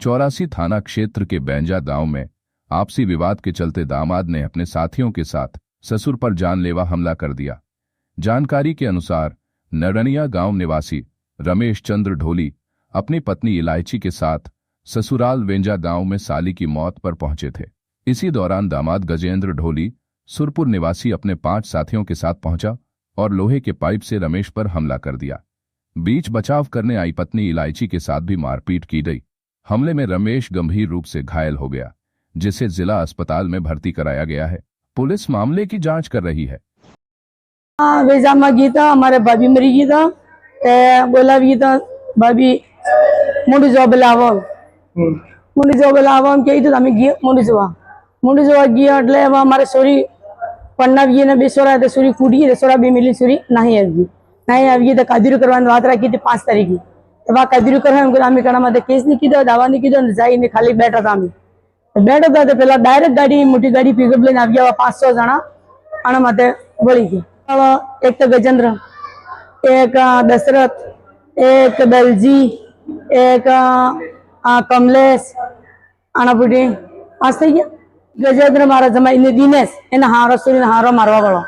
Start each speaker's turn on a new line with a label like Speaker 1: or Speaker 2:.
Speaker 1: 84 थाना क्षेत्र के बैंजा गांव में आपसी विवाद के चलते दामाद ने अपने साथियों के साथ ससुर पर जानलेवा हमला कर दिया। जानकारी के अनुसार नरनिया गांव निवासी रमेश चंद्र ढोली अपनी पत्नी इलायची के साथ ससुराल वेंजा गांव में साली की मौत पर पहुंचे थे। इसी दौरान दामाद गजेंद्र ढोली सुरपुर निवासी अपने 5 साथियों के साथ पहुंचा और लोहे के पाइप से रमेश पर हमला कर दिया। बीच बचाव करने आई पत्नी इलायची के साथ भी मारपीट की गई। हमले में रमेश गंभीर रूप से घायल हो गया, जिसे जिला अस्पताल में भर्ती कराया गया है। पुलिस मामले की जांच कर रही है।
Speaker 2: वेजामा गीता हमारे भाभी मरी गीता बोला गीता भाभी मुंडी जॉब लावम कही तो हमें मुंडी जोवा गया એટલે અમારે સોરી પન્નાવીએ ને બેસોરા તે સોરી કુડી રેસોરા બે મિલી સોરી नहीं આવી તો કાદીරු કરવાની વાત રાખી હતી 5 તારીખે એવા કાદીරු કરવા એમ અમે કણામાં કેસ ની કીધો દાવા ની કીધો જાઈને ખાલી બેઠા હતા તો પેલા ડાયરેક્ટ ગાડી મોટી ગાડી પિકઅપ લઈને આવી ગયા 500 જણા આના માટે વળી ગયા। एक तो गजेंद्र, एक दशरथ, एक दलजी, एक कमलेश आनापुटी 5 થઈ ગયા। गजेंद्र मारा जमा इन दिनेश इन हारो सुरी हारो मारवा वालों